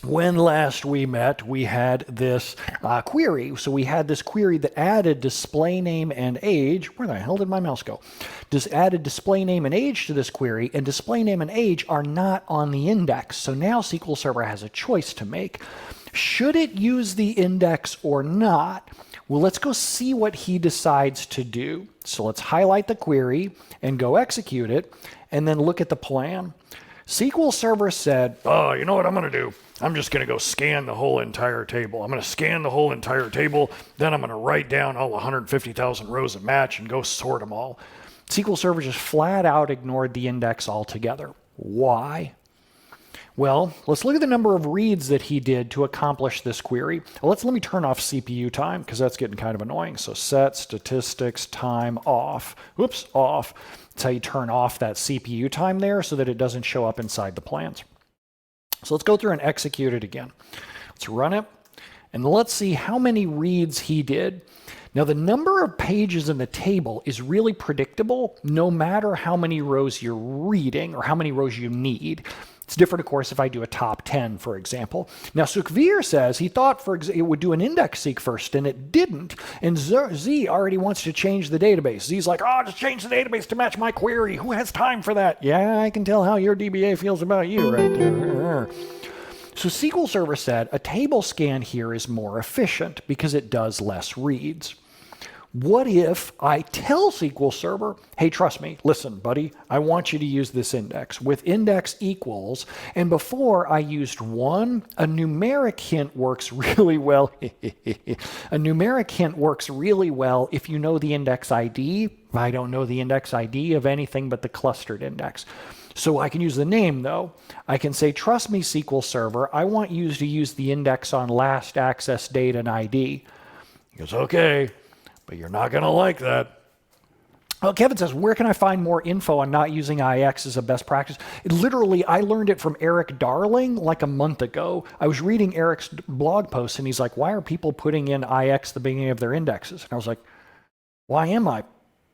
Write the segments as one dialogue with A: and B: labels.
A: When last we met, we had this query. So we had this query that added display name and age. Where the hell did my mouse go? Just added display name and age to this query, and display name and age are not on the index. So now SQL Server has a choice to make. Should it use the index or not? Well, let's go see what he decides to do. So let's highlight the query and go execute it, and then look at the plan. SQL Server said, oh, you know what I'm going to do? I'm just going to go scan the whole entire table. I'm going to scan the whole entire table. Then I'm going to write down all 150,000 rows of match and go sort them all. SQL Server just flat out ignored the index altogether. Why? Well, let's look at the number of reads that he did to accomplish this query. Let me turn off CPU time because that's getting kind of annoying. So set statistics time off. Whoops, off. That's how you turn off that CPU time there so that it doesn't show up inside the plans. So let's go through and execute it again. Let's run it, and let's see how many reads he did. Now, the number of pages in the table is really predictable no matter how many rows you're reading or how many rows you need. It's different, of course, if I do a top 10, for example. Now, Sukhveer says he thought it would do an index seek first, and it didn't. And Z already wants to change the database. Z's like, oh, just change the database to match my query. Who has time for that? Yeah, I can tell how your DBA feels about you right there. So SQL Server said a table scan here is more efficient because it does less reads. What if I tell SQL Server, hey, trust me, listen, buddy, I want you to use this index with index equals, and before I used one, a numeric hint works really well. A numeric hint works really well if you know the index ID. I don't know the index ID of anything but the clustered index. So I can use the name, though. I can say, trust me, SQL Server, I want you to use the index on last access date and ID. He goes, okay. But you're not going to like that. Well, Kevin says, where can I find more info on not using IX as a best practice? Literally, I learned it from Eric Darling like a month ago. I was reading Eric's blog post, and he's like, why are people putting in IX at the beginning of their indexes? And I was like, why am I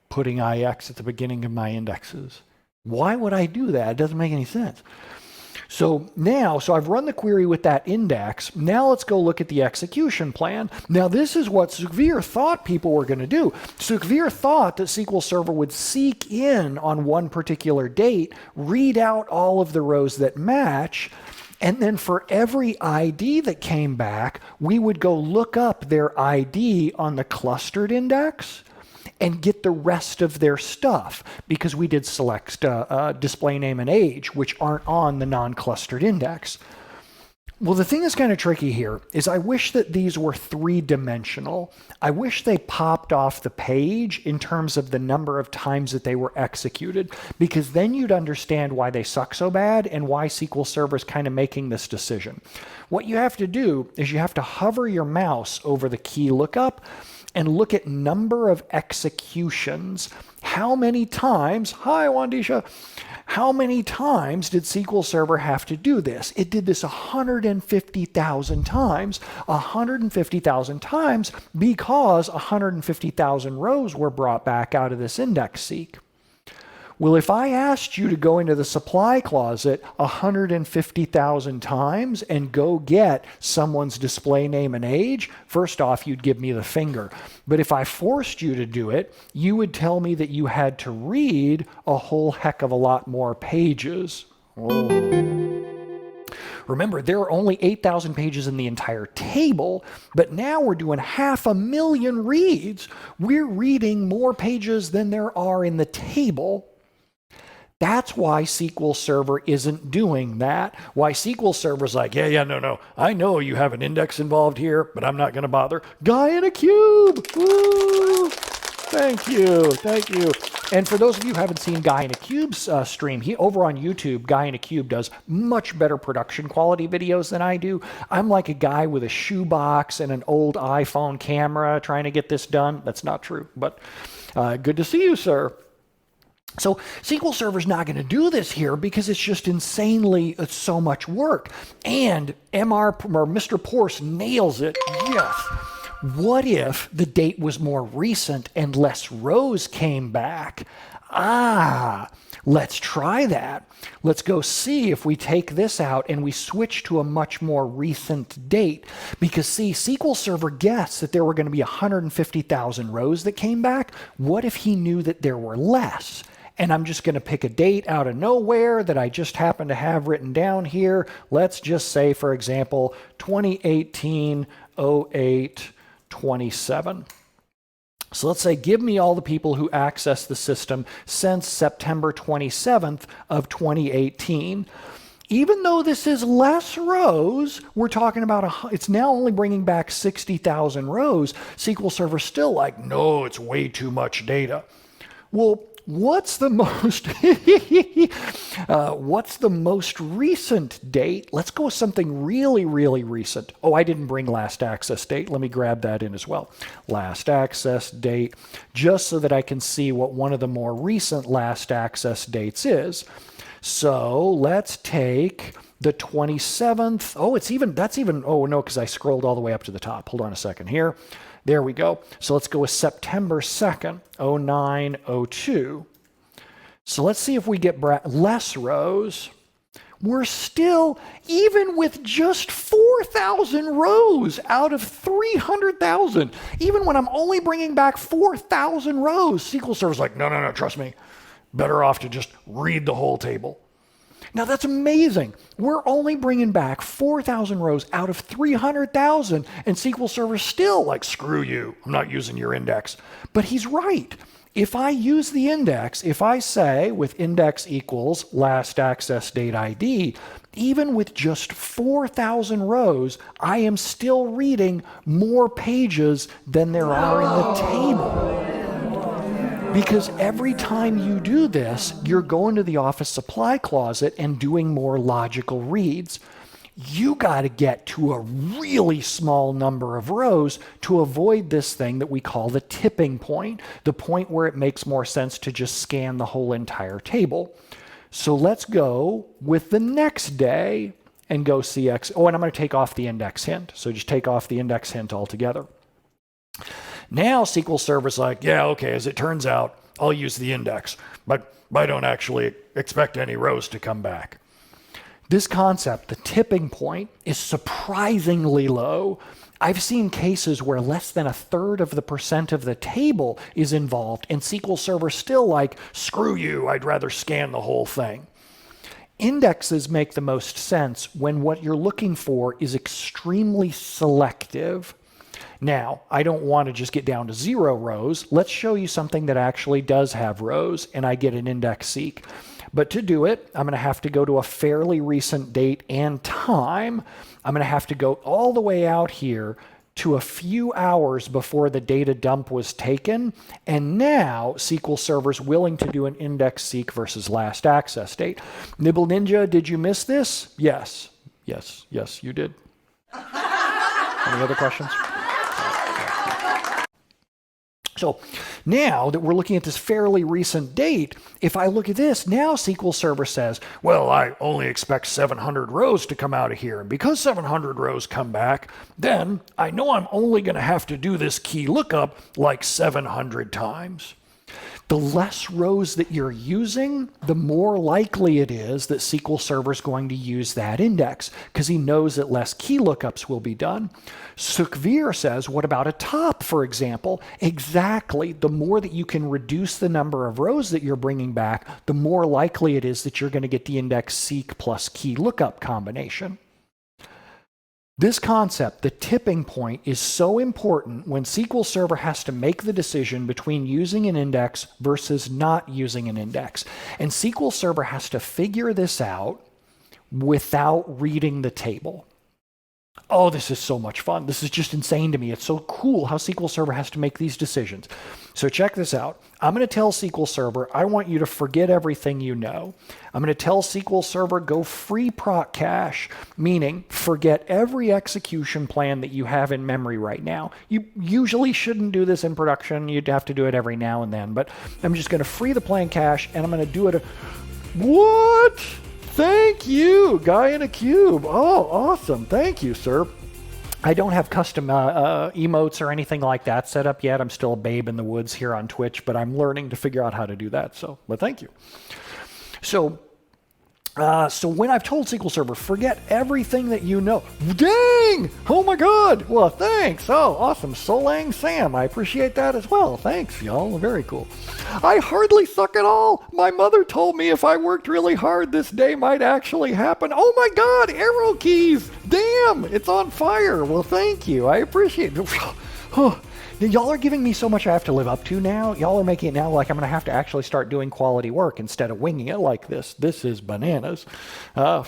A: putting IX at the beginning of my indexes? Why would I do that? It doesn't make any sense. So I've run the query with that index. Now let's go look at the execution plan. Now this is what Sukhveer thought people were going to do. Sukhveer thought that SQL Server would seek in on one particular date, read out all of the rows that match, and then for every ID that came back, we would go look up their ID on the clustered index and get the rest of their stuff because we did select display name and age, which aren't on the non-clustered index. Well, the thing that's kind of tricky here is I wish that these were three-dimensional. I wish they popped off the page in terms of the number of times that they were executed, because then you'd understand why they suck so bad and why SQL Server is kind of making this decision. What you have to do is you have to hover your mouse over the key lookup and look at number of executions. How many times, hi Wandisha, how many times did SQL Server have to do this? It did this 150,000 times. 150,000 times because 150,000 rows were brought back out of this index seek. Well, if I asked you to go into the supply closet 150,000 times and go get someone's display name and age, first off, you'd give me the finger. But if I forced you to do it, you would tell me that you had to read a whole heck of a lot more pages. Oh. Remember, there are only 8,000 pages in the entire table, but now we're doing 500,000 reads. We're reading more pages than there are in the table. That's why SQL Server isn't doing that. Why SQL Server's like, no. I know you have an index involved here, but I'm not going to bother. Guy in a cube! Woo! Thank you. And for those of you who haven't seen Guy in a Cube's stream, over on YouTube, Guy in a Cube does much better production quality videos than I do. I'm like a guy with a shoebox and an old iPhone camera trying to get this done. That's not true, but good to see you, sir. So SQL Server's not going to do this here because it's just it's so much work. And Mr. Porce nails it. Yes. What if the date was more recent and less rows came back? Let's try that. Let's go see if we take this out and we switch to a much more recent date. Because see, SQL Server guessed that there were going to be 150,000 rows that came back. What if he knew that there were less? And I'm just going to pick a date out of nowhere that I just happen to have written down here. Let's just say, for example, 2018-08-27. So let's say, give me all the people who accessed the system since September 27th of 2018. Even though this is less rows, we're talking about, it's now only bringing back 60,000 rows. SQL Server's still like, no, it's way too much data. Well, what's the most recent date? Let's go with something really, really recent. Oh, I didn't bring last access date. Let me grab that in as well. Last access date, just so that I can see what one of the more recent last access dates is. So let's take the 27th. Oh, oh no, because I scrolled all the way up to the top. Hold on a second here. There we go. So let's go with September 2nd, 09-02. So let's see if we get less rows. We're still, even with just 4,000 rows out of 300,000, even when I'm only bringing back 4,000 rows, SQL Server's like, no, trust me. Better off to just read the whole table. Now that's amazing. We're only bringing back 4,000 rows out of 300,000, and SQL Server's still like, screw you, I'm not using your index. But he's right. If I use the index, if I say with index equals last access date ID, even with just 4,000 rows, I am still reading more pages than there are in the table. Because every time you do this, you're going to the office supply closet and doing more logical reads. You got to get to a really small number of rows to avoid this thing that we call the tipping point, the point where it makes more sense to just scan the whole entire table. So let's go with the next day and go CX. Oh, and I'm going to take off the index hint. So just take off the index hint altogether. Now SQL Server's like, yeah, okay, as it turns out, I'll use the index, but I don't actually expect any rows to come back. This concept, the tipping point, is surprisingly low. I've seen cases where less than 1/3 of the percent of the table is involved, and SQL Server's still like, screw you, I'd rather scan the whole thing. Indexes make the most sense when what you're looking for is extremely selective. Now, I don't want to just get down to 0 rows. Let's show you something that actually does have rows, and I get an index seek. But to do it, I'm going to have to go to a fairly recent date and time. I'm going to have to go all the way out here to a few hours before the data dump was taken. And now SQL Server's willing to do an index seek versus last access date. Nibble Ninja, did you miss this? Yes, you did. Any other questions? So now that we're looking at this fairly recent date, if I look at this, now SQL Server says, well, I only expect 700 rows to come out of here. And because 700 rows come back, then I know I'm only going to have to do this key lookup like 700 times. The less rows that you're using, the more likely it is that SQL Server is going to use that index because he knows that less key lookups will be done. Sukhvir says, what about a top, for example? Exactly. The more that you can reduce the number of rows that you're bringing back, the more likely it is that you're going to get the index seek plus key lookup combination. This concept, the tipping point, is so important when SQL Server has to make the decision between using an index versus not using an index. And SQL Server has to figure this out without reading the table. Oh, this is so much fun. This is just insane to me. It's so cool how SQL Server has to make these decisions. So check this out. I'm going to tell SQL Server, I want you to forget everything you know. I'm going to tell SQL Server, go free proc cache, meaning forget every execution plan that you have in memory right now. You usually shouldn't do this in production. You'd have to do it every now and then. But I'm just going to free the plan cache, and I'm going to do it. What? Thank you, guy in a cube. Oh, awesome. Thank you, sir. I don't have custom emotes or anything like that set up yet. I'm still a babe in the woods here on Twitch, but I'm learning to figure out how to do that. So, but thank you. So when I've told SQL Server, forget everything that you know. Dang! Oh my God! Well, thanks. Oh, awesome. Solang Sam, I appreciate that as well. Thanks, y'all. Very cool. I hardly suck at all. My mother told me if I worked really hard, this day might actually happen. Oh my God! Arrow keys! Damn! It's on fire. Well, thank you. I appreciate it. Y'all are giving me so much I have to live up to now. Y'all are making it now like I'm going to have to actually start doing quality work instead of winging it like this. This is bananas. Very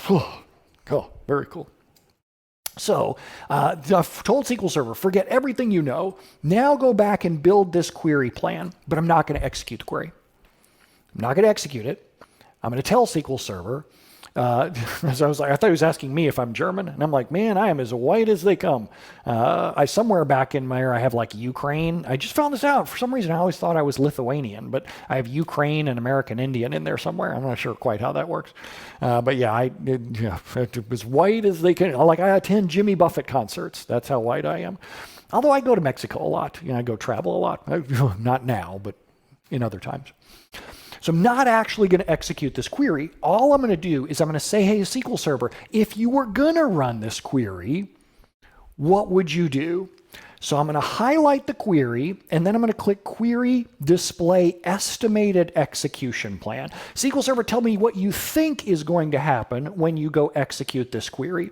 A: cool. So I've told SQL Server, forget everything you know. Now go back and build this query plan, but I'm not going to execute the query. I'm not going to execute it. I'm going to tell SQL Server, as I thought he was asking me if I'm German, and I'm like, man, I am as white as they come. Somewhere back in there, I have like Ukraine. I just found this out. For some reason, I always thought I was Lithuanian, but I have Ukraine and American Indian in there somewhere. I'm not sure quite how that works. But yeah, I as white as they can. Like I attend Jimmy Buffett concerts. That's how white I am. Although I go to Mexico a lot. I go travel a lot. Not now, but in other times. So I'm not actually going to execute this query. All I'm going to do is I'm going to say, hey, SQL Server, if you were going to run this query, what would you do? So I'm going to highlight the query, and then I'm going to click Query Display Estimated Execution Plan. SQL Server, tell me what you think is going to happen when you go execute this query.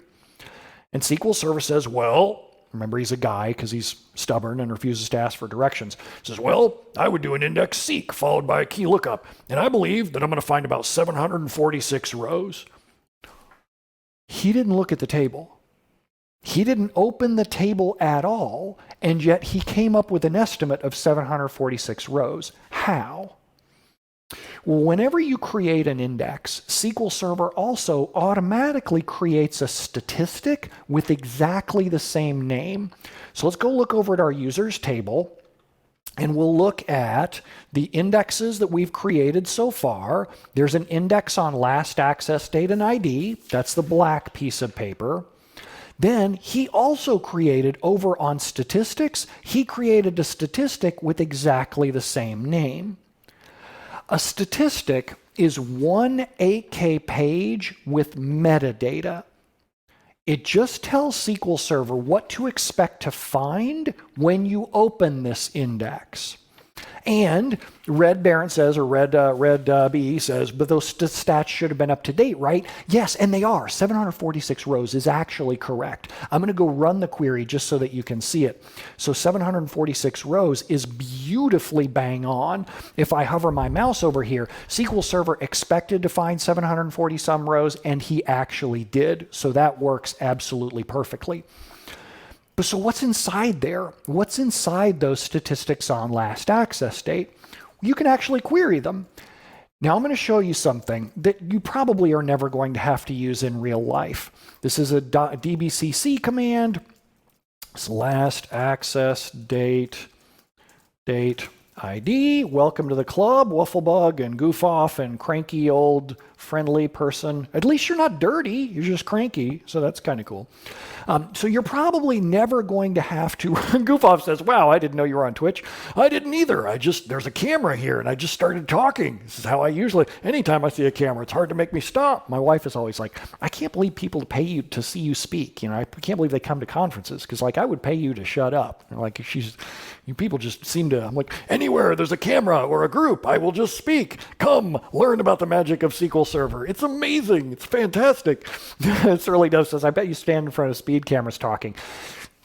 A: And SQL Server says, well, remember, he's a guy because he's stubborn and refuses to ask for directions. He says, well, I would do an index seek followed by a key lookup. And I believe that I'm going to find about 746 rows. He didn't look at the table. He didn't open the table at all. And yet he came up with an estimate of 746 rows. How? Well, whenever you create an index, SQL Server also automatically creates a statistic with exactly the same name. So let's go look over at our users table, and we'll look at the indexes that we've created so far. There's an index on last access date and ID. That's the black piece of paper. Then he also created over on statistics, he created a statistic with exactly the same name. A statistic is one 8K page with metadata. It just tells SQL Server what to expect to find when you open this index. And Red Baron says, or Red BE says, but those stats should have been up to date, right? Yes, and they are. 746 rows is actually correct. I'm going to go run the query just so that you can see it. So 746 rows is beautifully bang on. If I hover my mouse over here, SQL Server expected to find 740 some rows, and he actually did. So that works absolutely perfectly. But so what's inside there? What's inside those statistics on last access date? You can actually query them. Now I'm going to show you something that you probably are never going to have to use in real life. This is a dbcc command. It's last access date ID. Welcome to the club, Wufflebug and Goof Off and cranky old friendly person. At least you're not dirty, you're just cranky, so that's kind of cool. So you're probably never going to have to, Goof Off says, wow, I didn't know you were on Twitch. I didn't either. There's a camera here and I just started talking. This is how I usually, anytime I see a camera, it's hard to make me stop. My wife is always like, I can't believe people pay you to see you speak. I can't believe they come to conferences because like I would pay you to shut up. And like you people just seem to, I'm like, anywhere there's a camera or a group, I will just speak. Come, learn about the magic of SQL Server. It's amazing. It's fantastic. Surly Dove says, I bet you stand in front of speed cameras talking.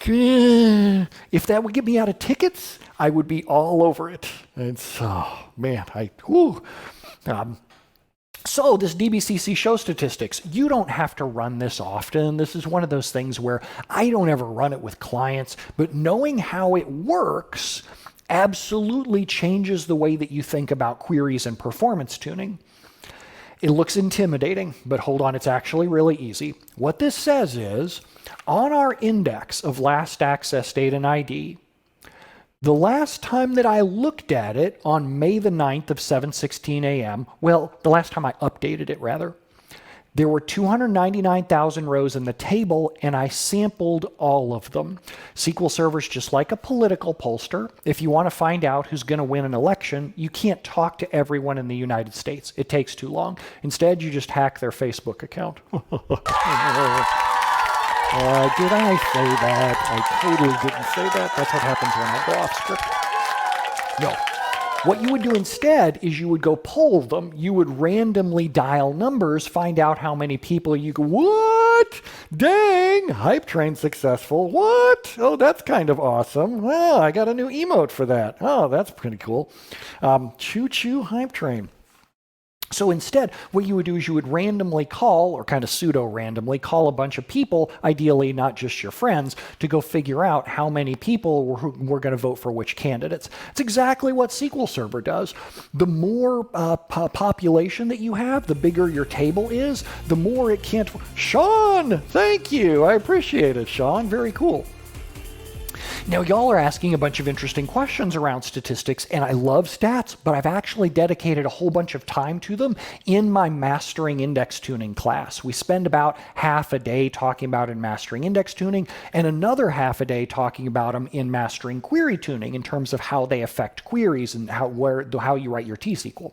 A: If that would get me out of tickets, I would be all over it. It's, oh, man, so this DBCC show statistics, you don't have to run this often. This is one of those things where I don't ever run it with clients, but knowing how it works absolutely changes the way that you think about queries and performance tuning. It looks intimidating, but hold on, it's actually really easy. What this says is, on our index of last access date and ID, the last time that I looked at it on May the 9th of 7:16 a.m., well, the last time I updated it rather, There were 299,000 rows in the table, and I sampled all of them. SQL Server's just like a political pollster. If you want to find out who's going to win an election, you can't talk to everyone in the United States. It takes too long. Instead, you just hack their Facebook account. Did I say that? I totally didn't say that. That's what happens when I go off script. No. What you would do instead is you would go poll them. You would randomly dial numbers, find out how many people you go, what? Dang, hype train successful. What? Oh, that's kind of awesome. Well, I got a new emote for that. Oh, that's pretty cool. Choo-choo hype train. So instead, what you would do is you would randomly call, or kind of pseudo-randomly, call a bunch of people, ideally not just your friends, to go figure out how many people were going to vote for which candidates. It's exactly what SQL Server does. The more population that you have, the bigger your table is, the more it can't... Sean, thank you. I appreciate it, Sean. Very cool. Now, y'all are asking a bunch of interesting questions around statistics, and I love stats, but I've actually dedicated a whole bunch of time to them in my Mastering Index Tuning class. We spend about half a day talking about in Mastering Index Tuning, and another half a day talking about them in Mastering Query Tuning in terms of how they affect queries and how you write your T-SQL.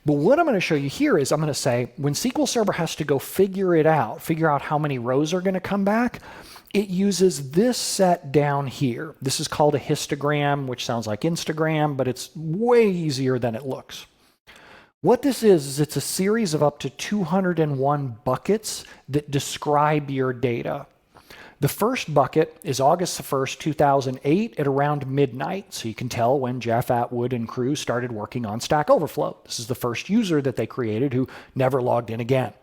A: But what I'm going to show you here is I'm going to say, when SQL Server has to go figure out how many rows are going to come back, it uses this set down here. This is called a histogram, which sounds like Instagram, but it's way easier than it looks. What this is it's a series of up to 201 buckets that describe your data. The first bucket is August the 1st, 2008 at around midnight, so you can tell when Jeff Atwood and crew started working on Stack Overflow. This is the first user that they created who never logged in again.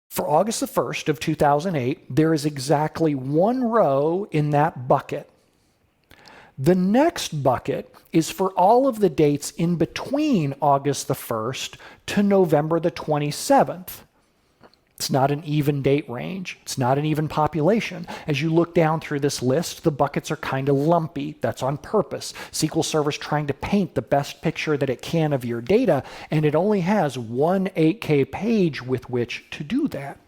A: For August the 1st of 2008, there is exactly one row in that bucket. The next bucket is for all of the dates in between August the 1st to November the 27th. It's not an even date range. It's not an even population. As you look down through this list, the buckets are kind of lumpy. That's on purpose. SQL Server's trying to paint the best picture that it can of your data, and it only has one 8K page with which to do that.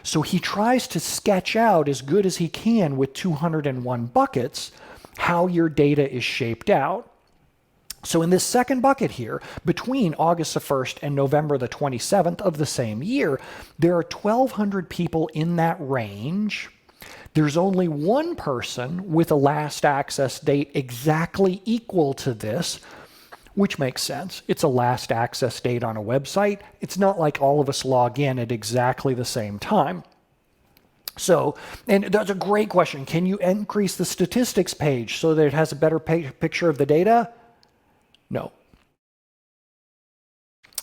A: So he tries to sketch out as good as he can with 201 buckets how your data is shaped out. So in this second bucket here, between August the 1st and November the 27th of the same year, there are 1,200 people in that range. There's only one person with a last access date exactly equal to this, which makes sense. It's a last access date on a website. It's not like all of us log in at exactly the same time. So, and that's a great question. Can you increase the statistics page so that it has a better picture of the data? No.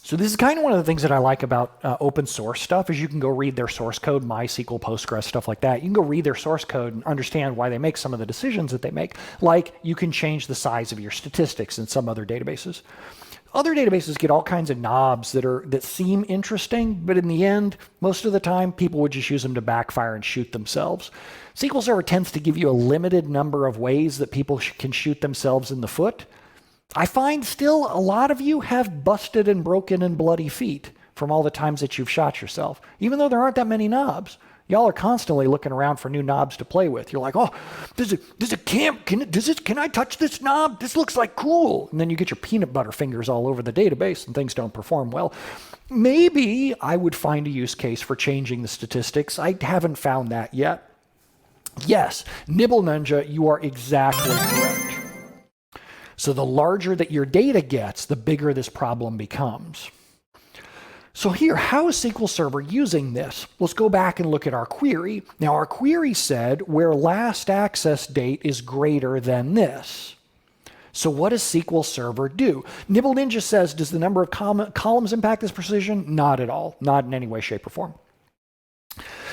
A: So this is kind of one of the things that I like about open source stuff is you can go read their source code, MySQL, Postgres, stuff like that. You can go read their source code and understand why they make some of the decisions that they make. Like you can change the size of your statistics in some other databases. Other databases get all kinds of knobs that seem interesting, but in the end, most of the time, people would just use them to backfire and shoot themselves. SQL Server tends to give you a limited number of ways that people can shoot themselves in the foot. I find still a lot of you have busted and broken and bloody feet from all the times that you've shot yourself, even though there aren't that many knobs. Y'all are constantly looking around for new knobs to play with. You're like, oh, there's a camp. Can I touch this knob? This looks like cool. And then you get your peanut butter fingers all over the database and things don't perform well. Maybe I would find a use case for changing the statistics. I haven't found that yet. Yes, Nibble Ninja, you are exactly correct. So the larger that your data gets, the bigger this problem becomes. So here, how is SQL Server using this? Let's go back and look at our query. Now our query said where last access date is greater than this. So what does SQL Server do? Nibble Ninja says, does the number of columns impact this precision? Not at all, not in any way, shape, or form.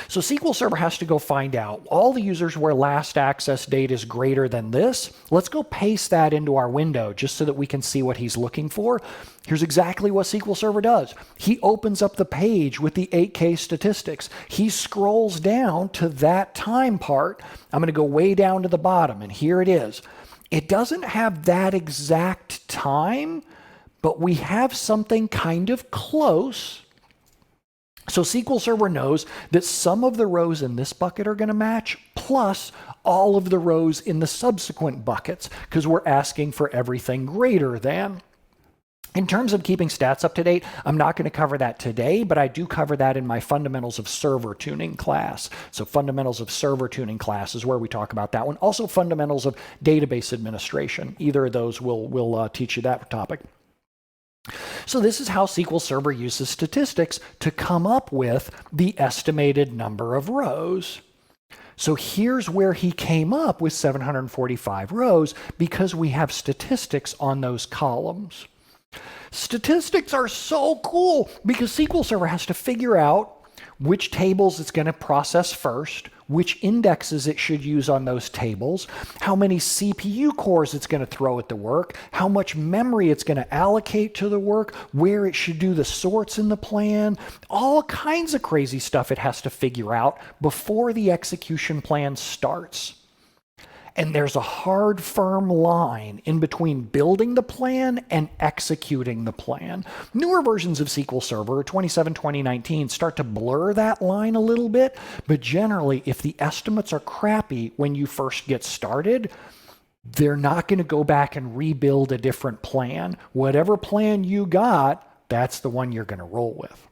A: So SQL Server has to go find out all the users where last access date is greater than this. Let's go paste that into our window just so that we can see what he's looking for. Here's exactly what SQL Server does. He opens up the page with the 8K statistics. He scrolls down to that time part. I'm going to go way down to the bottom, and here it is. It doesn't have that exact time, but we have something kind of close. So SQL Server knows that some of the rows in this bucket are going to match, plus all of the rows in the subsequent buckets, because we're asking for everything greater than. In terms of keeping stats up to date, I'm not going to cover that today, but I do cover that in my Fundamentals of Server Tuning class. So Fundamentals of Server Tuning class is where we talk about that one. Also Fundamentals of Database Administration. Either of those will teach you that topic. So this is how SQL Server uses statistics to come up with the estimated number of rows. So here's where he came up with 745 rows, because we have statistics on those columns. Statistics are so cool because SQL Server has to figure out which tables it's going to process first, which indexes it should use on those tables, how many CPU cores it's going to throw at the work, how much memory it's going to allocate to the work, where it should do the sorts in the plan, all kinds of crazy stuff it has to figure out before the execution plan starts. And there's a hard, firm line in between building the plan and executing the plan. Newer versions of SQL Server, 27, 2019, start to blur that line a little bit, but generally, if the estimates are crappy when you first get started, they're not going to go back and rebuild a different plan. Whatever plan you got, that's the one you're going to roll with.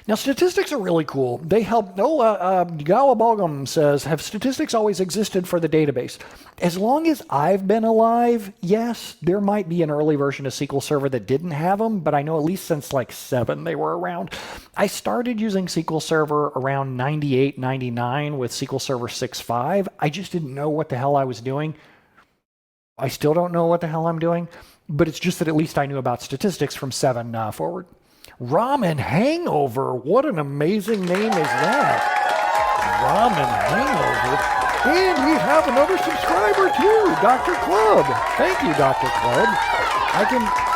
A: Now, statistics are really cool. They help. Gawabogum says, have statistics always existed for the database? As long as I've been alive, yes, there might be an early version of SQL Server that didn't have them, but I know at least since like 7 they were around. I started using SQL Server around 98, 99 with SQL Server 6.5. I just didn't know what the hell I was doing. I still don't know what the hell I'm doing, but it's just that at least I knew about statistics from 7 forward. Ramen Hangover. What an amazing name is that? Ramen Hangover. And we have another subscriber too, Dr. Club. Thank you, Dr. Club.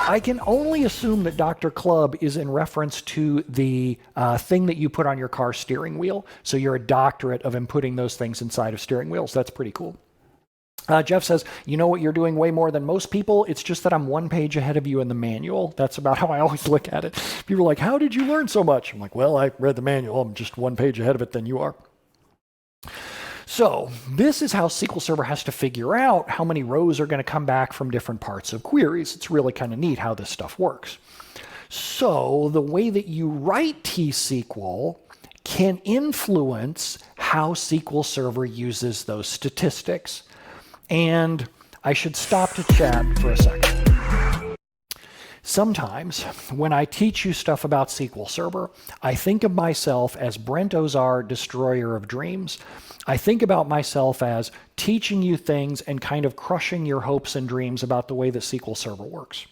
A: I can only assume that Dr. Club is in reference to the thing that you put on your car steering wheel. So you're a doctorate of inputting those things inside of steering wheels. That's pretty cool. Jeff says, you know what you're doing way more than most people? It's just that I'm 1 page ahead of you in the manual. That's about how I always look at it. People are like, how did you learn so much? I'm like, well, I read the manual. I'm just 1 page ahead of it than you are. So this is how SQL Server has to figure out how many rows are going to come back from different parts of queries. It's really kind of neat how this stuff works. So the way that you write T-SQL can influence how SQL Server uses those statistics. And I should stop to chat for a second. Sometimes when I teach you stuff about SQL Server, I think of myself as Brent Ozar, destroyer of dreams. I think about myself as teaching you things and kind of crushing your hopes and dreams about the way that SQL Server works.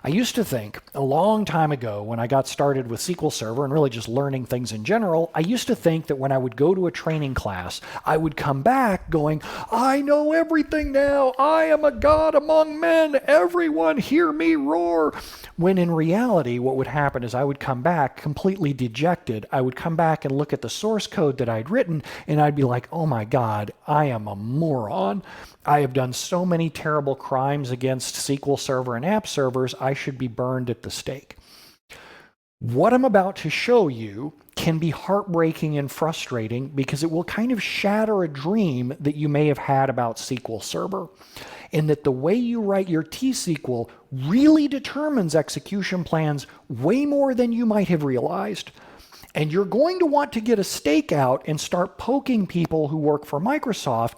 A: I used to think a long time ago when I got started with SQL Server and really just learning things in general, I used to think that when I would go to a training class, I would come back going, I know everything now. I am a god among men. Everyone hear me roar. When in reality, what would happen is I would come back completely dejected. I would come back and look at the source code that I'd written, and I'd be like, oh my God, I am a moron. I have done so many terrible crimes against SQL Server and app servers, I should be burned at the stake. What I'm about to show you can be heartbreaking and frustrating because it will kind of shatter a dream that you may have had about SQL Server, and that the way you write your T-SQL really determines execution plans way more than you might have realized. And you're going to want to get a stake out and start poking people who work for Microsoft.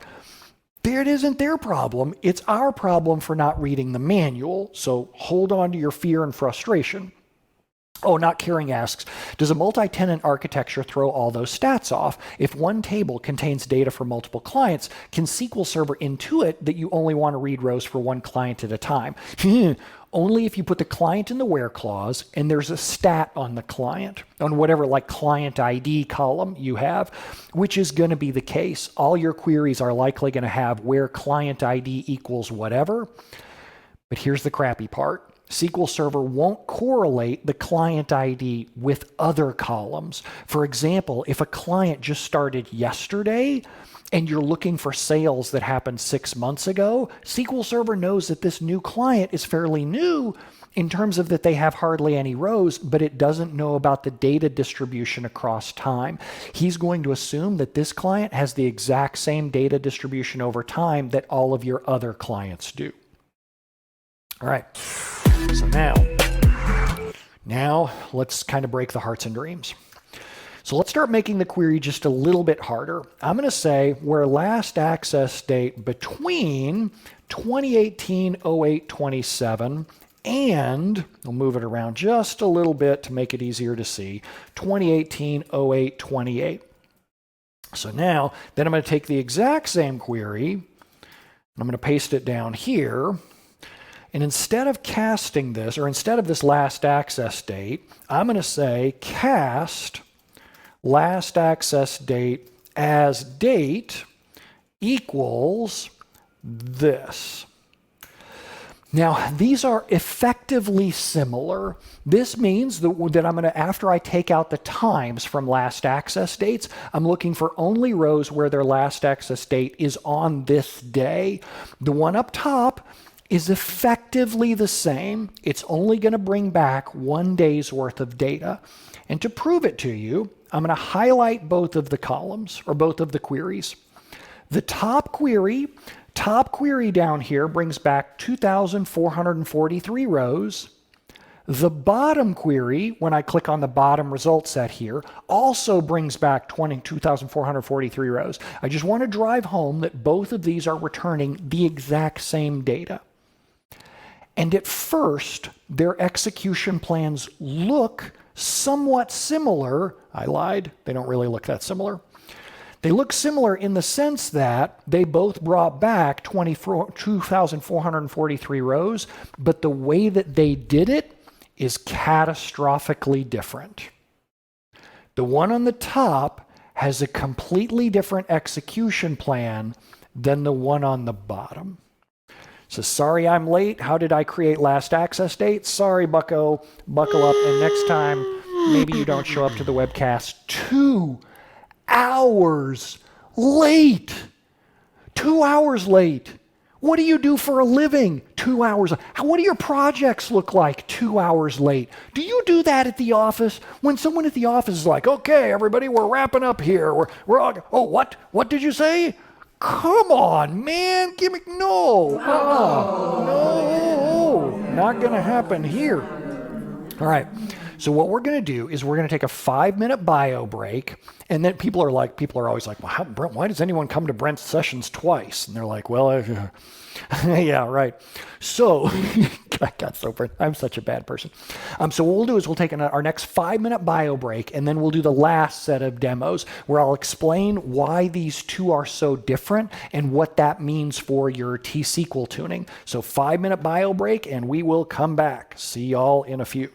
A: It isn't their problem. It's our problem for not reading the manual. So hold on to your fear and frustration. Oh, Not Caring asks, does a multi-tenant architecture throw all those stats off? If one table contains data for multiple clients, can SQL Server intuit that you only want to read rows for one client at a time? Only if you put the client in the where clause and there's a stat on the client, on whatever like client ID column you have, which is going to be the case. All your queries are likely going to have where client ID equals whatever. But here's the crappy part. SQL Server won't correlate the client ID with other columns. For example, if a client just started yesterday, and you're looking for sales that happened 6 months ago, SQL Server knows that this new client is fairly new in terms of that they have hardly any rows, but it doesn't know about the data distribution across time. He's going to assume that this client has the exact same data distribution over time that all of your other clients do. All right, so now let's kind of break the hearts and dreams. So let's start making the query just a little bit harder. I'm going to say where last access date between 2018-08-27 and, we'll move it around just a little bit to make it easier to see, 2018-08-28. So now, then I'm going to take the exact same query, and I'm going to paste it down here. And instead of casting this, or instead of this last access date, I'm going to say cast last access date as date equals this. Now, these are effectively similar. This means that I'm going to, after I take out the times from last access dates, I'm looking for only rows where their last access date is on this day. The one up top is effectively the same. It's only going to bring back 1 day's worth of data. And to prove it to you, I'm going to highlight both of the columns, or both of the queries. The top query down here brings back 2,443 rows. The bottom query, when I click on the bottom result set here, also brings back 2,443 rows. I just want to drive home that both of these are returning the exact same data. And at first, their execution plans look somewhat similar. I lied, they don't really look that similar. They look similar in the sense that they both brought back 2,443 rows, but the way that they did it is catastrophically different. The one on the top has a completely different execution plan than the one on the bottom. So sorry I'm late. How did I create last access date? Sorry, bucko. Buckle up. And next time, maybe you don't show up to the webcast 2 hours late. 2 hours late. What do you do for a living? 2 hours. What do your projects look like 2 hours late? Do you do that at the office? When someone at the office is like, okay, everybody, we're wrapping up here. We're all, oh, what? What did you say? Come on, man. Give me, no. No. Not going to happen here. All right. So what we're going to do is we're going to take a 5-minute bio break. And then people are always like, well, Brent, why does anyone come to Brent's sessions twice? And they're like, well, yeah, right. So, I'm such a bad person. So what we'll do is we'll take our next 5-minute bio break, and then we'll do the last set of demos where I'll explain why these two are so different and what that means for your T-SQL tuning. So 5-minute bio break, and we will come back. See y'all in a few.